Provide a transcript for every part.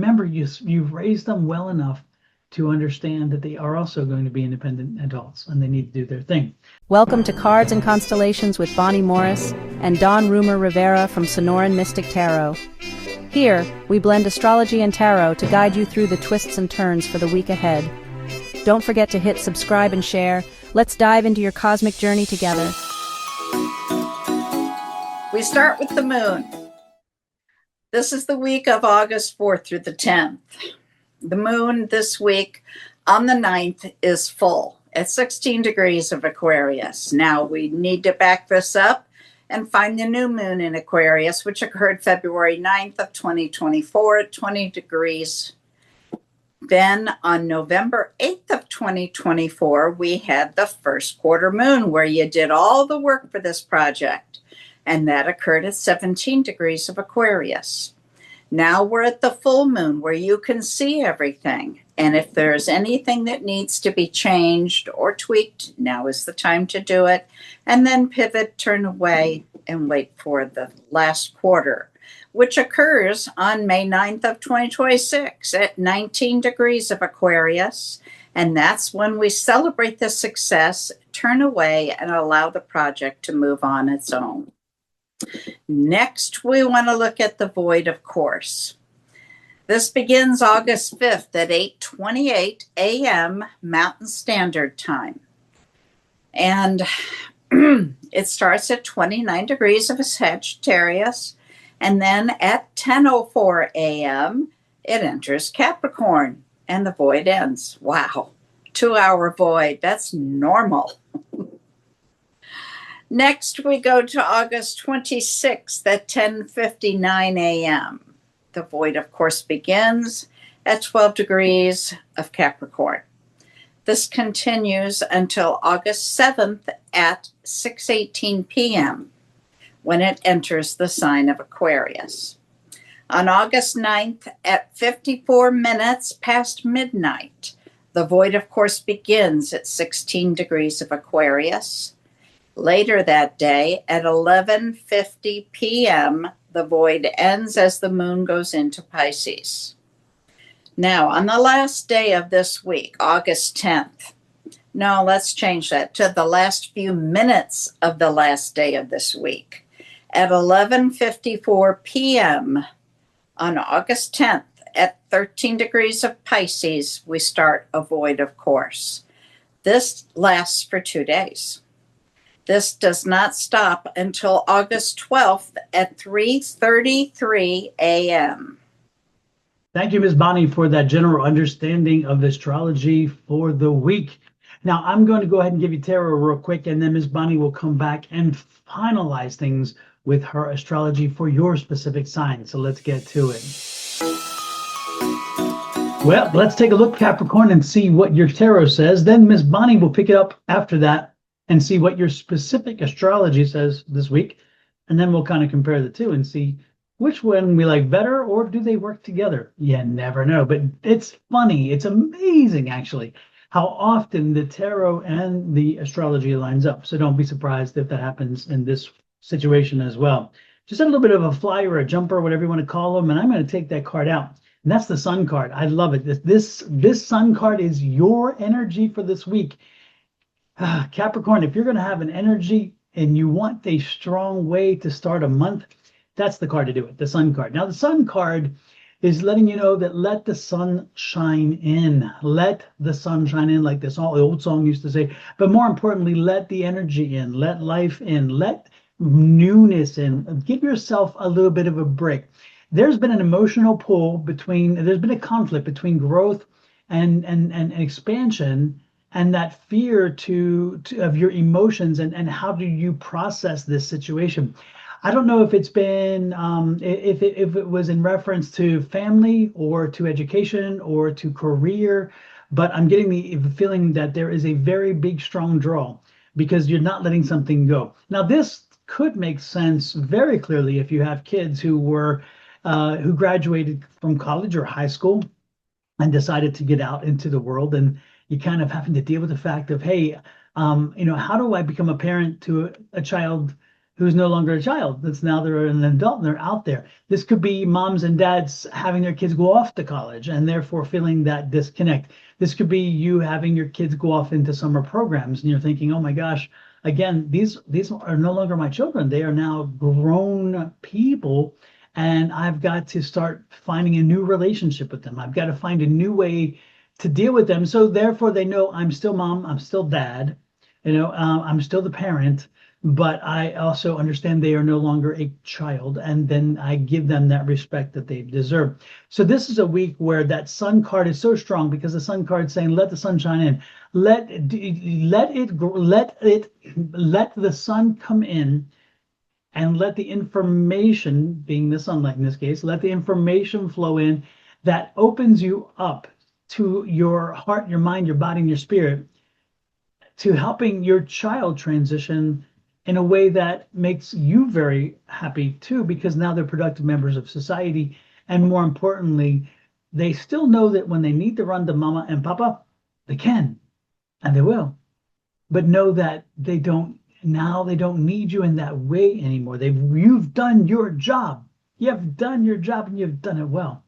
Remember, you've raised them well enough to understand that they are also going to be independent adults and they need to do their thing. Welcome to Cards and Constellations with Bonnie Morris and Don Rumer Rivera from Sonoran Mystic Tarot. Here, we blend astrology and tarot to guide you through the twists and turns for the week ahead. Don't forget to hit subscribe and share. Let's dive into your cosmic journey together. We start with the moon. This is the week of August 4th through the 10th. The moon this week on the 9th is full at 16 degrees of Aquarius. Now we need to back this up and find the new moon in Aquarius, which occurred February 9th of 2024 at 20 degrees. Then on November 8th of 2024, we had the first quarter moon where you did all the work for this project. And that occurred at 17 degrees of Aquarius. Now we're at the full moon where you can see everything. And if there's anything that needs to be changed or tweaked, now is the time to do it. And then pivot, turn away, and wait for the last quarter, which occurs on May 9th of 2026 at 19 degrees of Aquarius. And that's when we celebrate the success, turn away, and allow the project to move on its own. Next, we want to look at the void, of course. This begins August 5th at 8:28 a.m. Mountain Standard Time. And it starts at 29 degrees of Sagittarius. And then at 10:04 a.m., it enters Capricorn and the void ends. Wow, 2-hour void. That's normal. Next, we go to August 26th at 10:59 a.m. The void, of course, begins at 12 degrees of Capricorn. This continues until August 7th at 6:18 p.m. when it enters the sign of Aquarius. On August 9th at 54 minutes past midnight, the void, of course, begins at 16 degrees of Aquarius. Later that day, at 11:50 p.m., the void ends as the moon goes into Pisces. Now, on the last day of this week, August 10th, no, let's change that to the last few minutes of the last day of this week. At 11:54 p.m. on August 10th, at 13 degrees of Pisces, we start a void, of course. This lasts for 2 days. This does not stop until August 12th at 3:33 a.m. Thank you, Ms. Bonnie, for that general understanding of astrology for the week. Now, I'm going to go ahead and give you tarot real quick, and then Ms. Bonnie will come back and finalize things with her astrology for your specific sign. So let's get to it. Well, let's take a look, Capricorn, and see what your tarot says. Then Ms. Bonnie will pick it up after that and see what your specific astrology says this week. And then we'll kind of compare the two and see which one we like better, or do they work together? You never know, but it's funny. It's amazing, actually, how often the tarot and the astrology lines up. So don't be surprised if that happens in this situation as well. Just a little bit of a flyer, a jumper, whatever you want to call them. And I'm going to take that card out. And that's the Sun card. I love it. This Sun card is your energy for this week. Capricorn, if you're going to have an energy and you want a strong way to start a month, that's the card to do it, the Sun card. Now, the Sun card is letting you know that let the sun shine in. Let the sun shine in, like this old song used to say. But more importantly, let the energy in, let life in, let newness in. Give yourself a little bit of a break. There's been an emotional pull there's been a conflict between growth and expansion, and that fear of your emotions and how do you process this situation. I don't know if it's been if it was in reference to family or to education or to career, but I'm getting the feeling that there is a very big strong draw because you're not letting something go. Now, this could make sense very clearly if you have kids who graduated from college or high school and decided to get out into the world, and you kind of having to deal with the fact of, hey, how do I become a parent to a child who's no longer a child. That's now they're an adult and they're out there. This could be moms and dads having their kids go off to college and therefore feeling that disconnect. This could be you having your kids go off into summer programs and you're thinking, oh my gosh, again, these are no longer my children. They are now grown people, and I've got to start finding a new relationship with them. I've got to find a new way to deal with them. So therefore they know I'm still mom, I'm still dad, I'm still the parent, but I also understand they are no longer a child, and then I give them that respect that they deserve. So this is a week where that sun card is so strong, because the sun card is saying, let the sun shine in. Let the sun come in, and let the information, being the sunlight in this case, let the information flow in that opens you up to your heart, your mind, your body, and your spirit, to helping your child transition in a way that makes you very happy too, because now they're productive members of society. And more importantly, they still know that when they need to run to mama and papa, they can, and they will. But know that they don't need you in that way anymore. You've done your job. You've done your job, and you've done it well.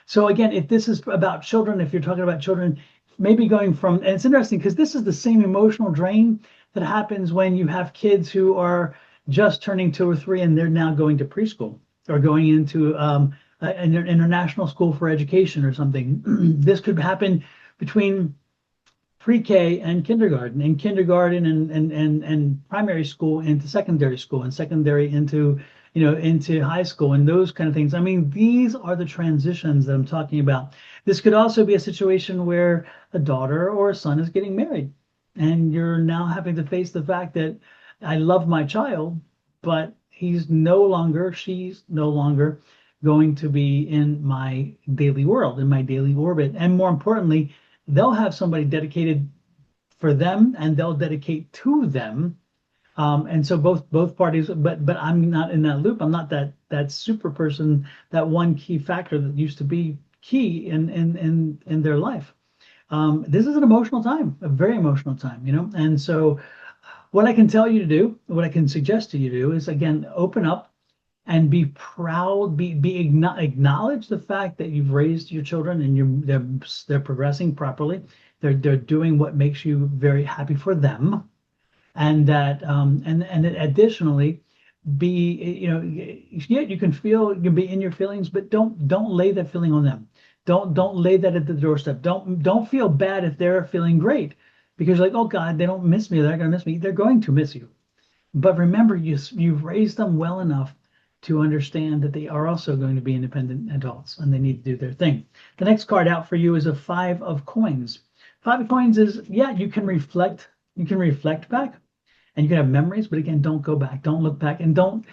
So again, if this is about children, if you're talking about children, maybe going from, and it's interesting because this is the same emotional drain that happens when you have kids who are just turning 2 or 3 and they're now going to preschool or going into an international school for education or something. This could happen between pre-K and kindergarten, and primary school into secondary school, and secondary into high school, and those kind of things. I mean, these are the transitions that I'm talking about. This could also be a situation where a daughter or a son is getting married, and you're now having to face the fact that I love my child, but she's no longer going to be in my daily world, in my daily orbit. And more importantly, they'll have somebody dedicated for them, and they'll dedicate to them. And so both parties, but I'm not in that loop. I'm not that super person, that one key factor that used to be key in their life. This is an emotional time, a very emotional time, And so what I can tell you to do, what I can suggest to you to do is, again, open up and be proud, acknowledge the fact that you've raised your children and they're progressing properly. They're doing what makes you very happy for them. And that and additionally, you can be in your feelings, but don't lay that feeling on them. Don't lay that at the doorstep. Don't feel bad if they're feeling great, because like, oh God, they don't miss me. They're going to miss me. They're going to miss you. But remember, you've raised them well enough to understand that they are also going to be independent adults, and they need to do their thing. The next card out for you is a 5 of coins. 5 of coins is, you can reflect. You can reflect back, and you can have memories, but again, don't go back. Don't look back, and don't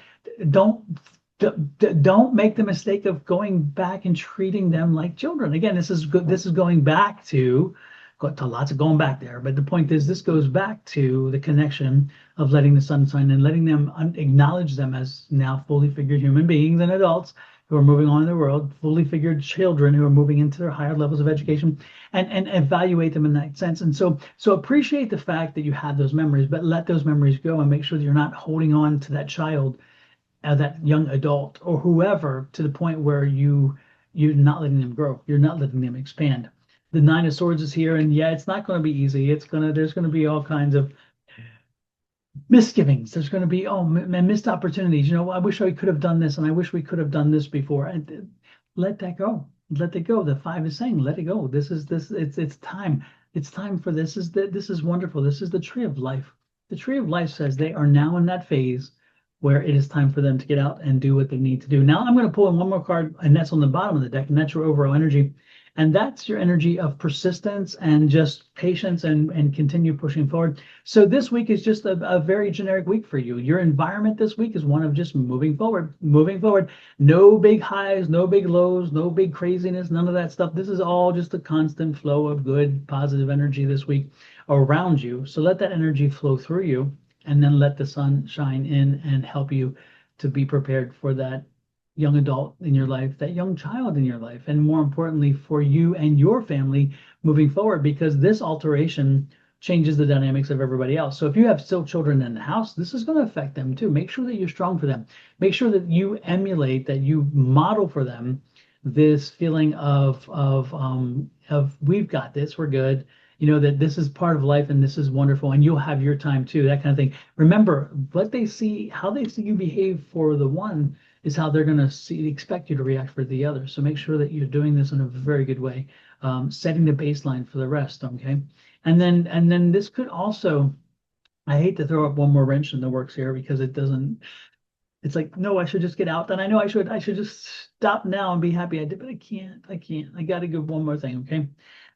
make the mistake of going back and treating them like children. Again, this is good. This is going back to lots of going back there. But the point is, this goes back to the connection of letting the sun shine and letting them acknowledge them as now fully figured human beings and adults who are moving on in the world, fully figured children who are moving into their higher levels of education, and evaluate them in that sense. And so appreciate the fact that you had those memories, but let those memories go and make sure that you're not holding on to that child, that young adult or whoever, to the point where you're not letting them grow. You're not letting them expand. The 9 of Swords is here, and it's not going to be easy. There's going to be all kinds of misgivings. There's going to be missed opportunities. I wish I could have done this, and I wish we could have done this before. And let that go. Let it go. The 5 is saying, let it go. It's time. It's time for this. This is wonderful. This is the tree of life. The tree of life says they are now in that phase where it is time for them to get out and do what they need to do. Now I'm going to pull in one more card, and that's on the bottom of the deck, and that's your overall energy. And that's your energy of persistence and just patience and continue pushing forward. So this week is just a very generic week for you. Your environment this week is one of just moving forward. No big highs, no big lows, no big craziness, none of that stuff. This is all just a constant flow of good, positive energy this week around you. So let that energy flow through you, and then let the sun shine in and help you to be prepared for that young adult in your life, that young child in your life, and more importantly, for you and your family moving forward, because this alteration changes the dynamics of everybody else. So if you have still children in the house, this is going to affect them too. Make sure that you're strong for them. Make sure that you emulate, that you model for them this feeling of we've got this, we're good. That this is part of life and this is wonderful, and you'll have your time too, that kind of thing. Remember, what they see, how they see you behave for the one is how they're going to expect you to react for the other. So make sure that you're doing this in a very good way, setting the baseline for the rest. Okay. And then this could also, I hate to throw up one more wrench in the works here because it's like, no, I should just get out. And I know I should just stop now and be happy I did, but I can't. I got to give one more thing. Okay.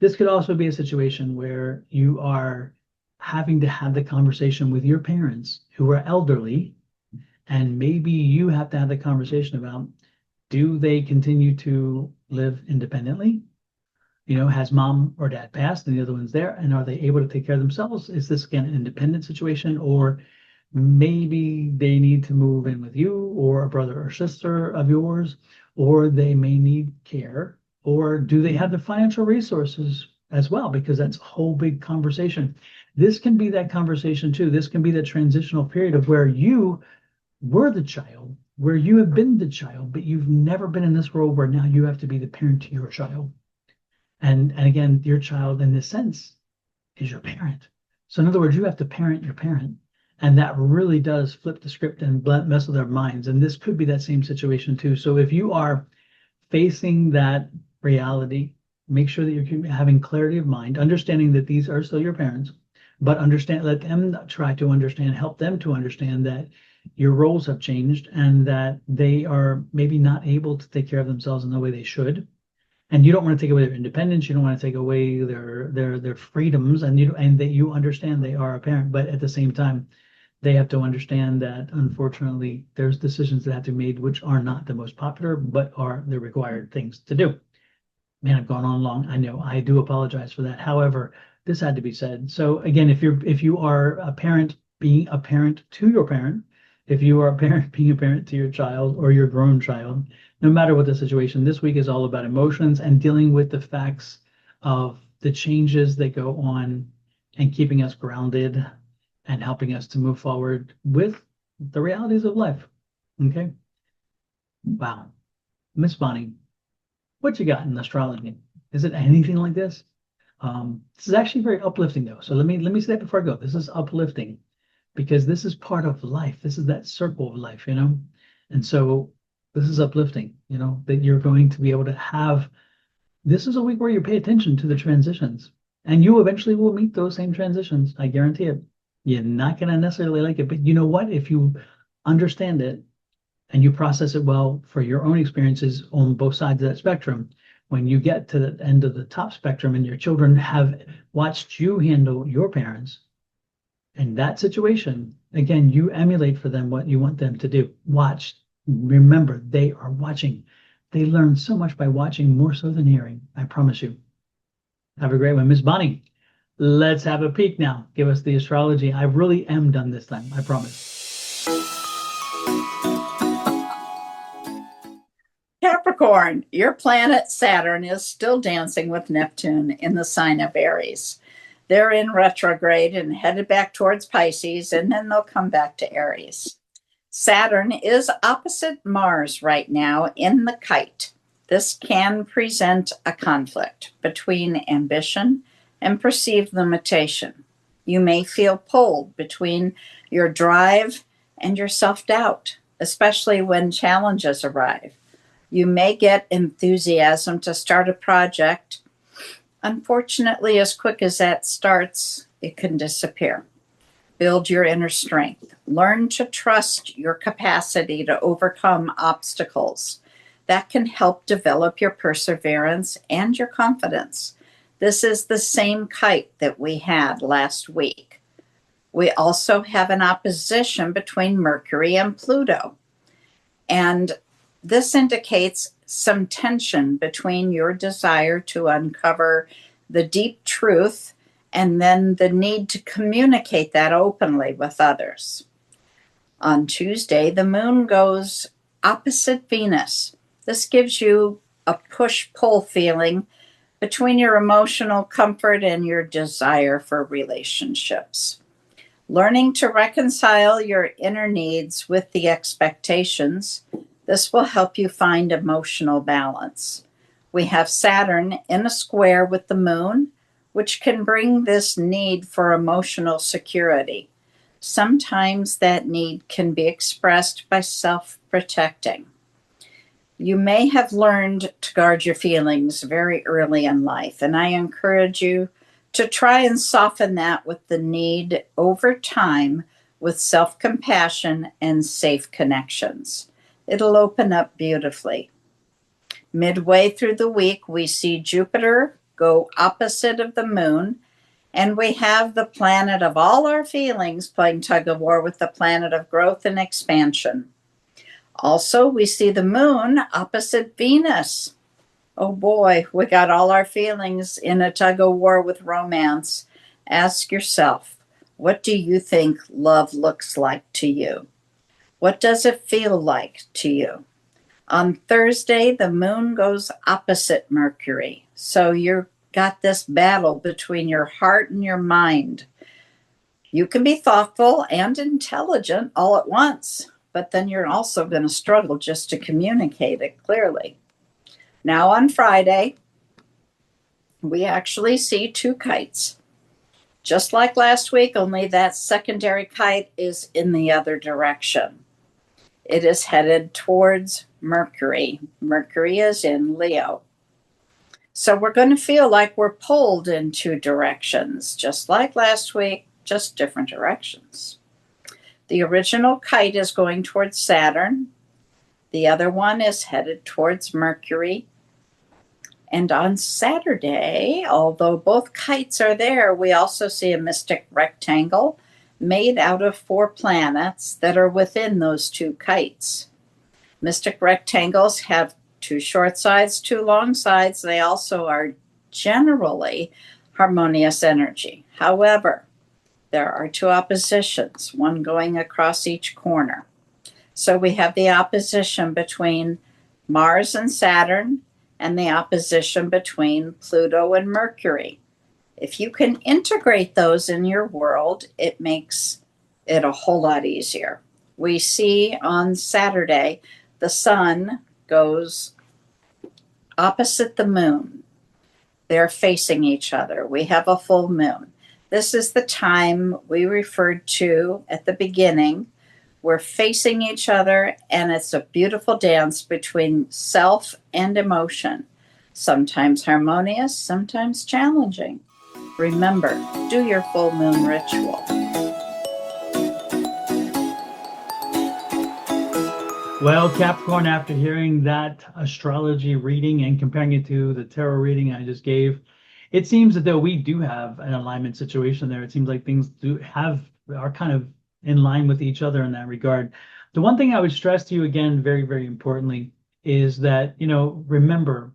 This could also be a situation where you are having to have the conversation with your parents who are elderly, and maybe you have to have the conversation about, do they continue to live independently? Has mom or dad passed and the other one's there, and are they able to take care of themselves? Is this again an independent situation, or maybe they need to move in with you or a brother or sister of yours, or they may need care, or do they have the financial resources as well? Because that's a whole big conversation. This can be that conversation too. This can be the transitional period of where you were the child, where you have been the child, but you've never been in this role where now you have to be the parent to your child. And again, your child in this sense is your parent. So in other words, you have to parent your parent. And that really does flip the script and mess with their minds. And this could be that same situation too. So if you are facing that reality, make sure that you're having clarity of mind, understanding that these are still your parents, but let them try to understand, help them to understand that your roles have changed and that they are maybe not able to take care of themselves in the way they should. And you don't want to take away their independence. You don't want to take away their freedoms, and that you understand they are a parent. But at the same time, they have to understand that unfortunately there's decisions that have to be made which are not the most popular, but are the required things to do. Man, I've gone on long. I know. I do apologize for that. However, this had to be said. So again, if you are a parent being a parent to your parent, if you are a parent being a parent to your child or your grown child, no matter what the situation, this week is all about emotions and dealing with the facts of the changes that go on and keeping us grounded and helping us to move forward with the realities of life. Okay. Wow. Miss Bonnie, what you got in astrology? Is it anything like this? This is actually very uplifting though. So let me say that before I go. This is uplifting because this is part of life. This is that circle of life, And so this is uplifting, that you're going to be able to have, this is a week where you pay attention to the transitions, and you eventually will meet those same transitions. I guarantee it. You're not going to necessarily like it, but you know what? If you understand it and you process it well for your own experiences on both sides of that spectrum, when you get to the end of the top spectrum and your children have watched you handle your parents in that situation, again, you emulate for them what you want them to do. Watch. Remember, they are watching. They learn so much by watching, more so than hearing. I promise you. Have a great one. Miss Bonnie, let's have a peek now. Give us the astrology. I really am done this time. I promise. Capricorn, your planet Saturn is still dancing with Neptune in the sign of Aries. They're in retrograde and headed back towards Pisces, and then they'll come back to Aries. Saturn is opposite Mars right now in the Kite. This can present a conflict between ambition and perceived limitation. You may feel pulled between your drive and your self-doubt, especially when challenges arrive. You may get enthusiasm to start a project. Unfortunately, as quick as that starts, it can disappear. Build your inner strength. Learn to trust your capacity to overcome obstacles. That can help develop your perseverance and your confidence. This is the same Kite that we had last week. We also have an opposition between Mercury and Pluto. And this indicates some tension between your desire to uncover the deep truth and then the need to communicate that openly with others. On Tuesday, the moon goes opposite Venus. This gives you a push-pull feeling between your emotional comfort and your desire for relationships. Learning to reconcile your inner needs with the expectations, this will help you find emotional balance. We have Saturn in a square with the moon, which can bring this need for emotional security. Sometimes that need can be expressed by self-protecting. You may have learned to guard your feelings very early in life, and I encourage you to try and soften that with the need over time with self-compassion and safe connections. It'll open up beautifully. Midway through the week, we see Jupiter go opposite of the moon, and we have the planet of all our feelings playing tug of war with the planet of growth and expansion. Also, we see the moon opposite Venus. Oh boy, we got all our feelings in a tug of war with romance. Ask yourself, what do you think love looks like to you? What does it feel like to you? On Thursday, the moon goes opposite Mercury. So you've got this battle between your heart and your mind. You can be thoughtful and intelligent all at once, but then you're also going to struggle just to communicate it clearly. Now on Friday, we actually see two kites. Just like last week, only that secondary kite is in the other direction. It is headed towards Mercury. Mercury is in Leo. So we're going to feel like we're pulled in two directions, just like last week, just different directions. The original kite is going towards Saturn. The other one is headed towards Mercury. And on Saturday, although both kites are there, we also see a mystic rectangle made out of 4 planets that are within those 2 kites. Mystic rectangles have 2 short sides, 2 long sides. They also are generally harmonious energy. However, there are 2 oppositions, one going across each corner. So we have the opposition between Mars and Saturn, and the opposition between Pluto and Mercury. If you can integrate those in your world, it makes it a whole lot easier. We see on Saturday, the sun goes opposite the moon. They're facing each other. We have a full moon. This is the time we referred to at the beginning. We're facing each other, and it's a beautiful dance between self and emotion. Sometimes harmonious, sometimes challenging. Remember, do your full moon ritual. Well, Capricorn, after hearing that astrology reading and comparing it to the tarot reading I just gave, it seems that though we do have an alignment situation there, it seems like things are kind of in line with each other in that regard. The one thing I would stress to you again, very, very importantly, is that, remember,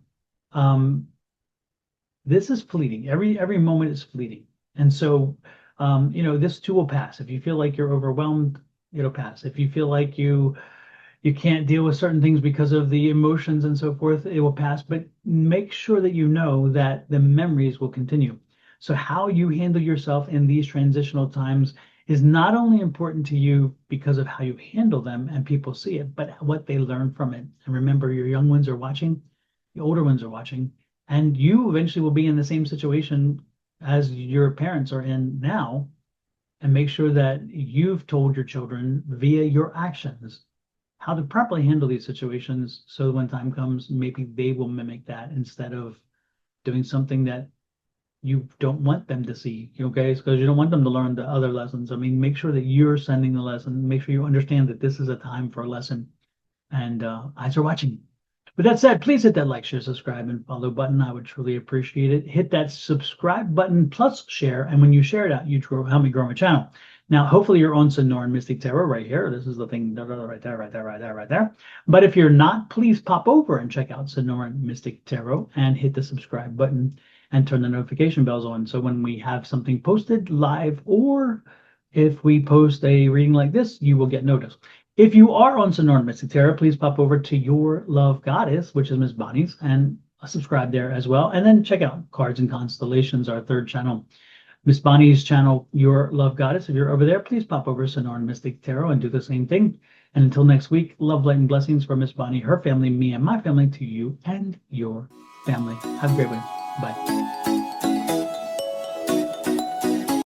this is fleeting. Every moment is fleeting. And so, this too will pass. If you feel like you're overwhelmed, it'll pass. If you feel like you can't deal with certain things because of the emotions and so forth, it will pass. But make sure that you know that the memories will continue. So how you handle yourself in these transitional times is not only important to you because of how you handle them and people see it, but what they learn from it. And remember, your young ones are watching, the older ones are watching, and you eventually will be in the same situation as your parents are in now. And make sure that you've told your children via your actions how to properly handle these situations, so when time comes, maybe they will mimic that instead of doing something that you don't want them to see, okay? Because you don't want them to learn the other lessons. I mean, make sure that you're sending the lesson. Make sure you understand that this is a time for a lesson. And eyes are watching. With that said, please hit that like, share, subscribe, and follow button. I would truly appreciate it. Hit that subscribe button plus share. And when you share it out, you help me grow my channel. Now, hopefully you're on Sonoran Mystic Tarot right here. This is the thing right there, right there, right there, right there. But if you're not, please pop over and check out Sonoran Mystic Tarot and hit the subscribe button and turn the notification bells on. So when we have something posted live, or if we post a reading like this, you will get notice. If you are on Sonoran Mystic Tarot, please pop over to Your Love Goddess, which is Miss Bonnie's, and subscribe there as well. And then check out Cards and Constellations, our third channel. Miss Bonnie's channel, Your Love Goddess. If you're over there, please pop over to Sonoran Mystic Tarot and do the same thing. And until next week, love, light, and blessings for Miss Bonnie, her family, me, and my family, to you and your family. Have a great one. Bye.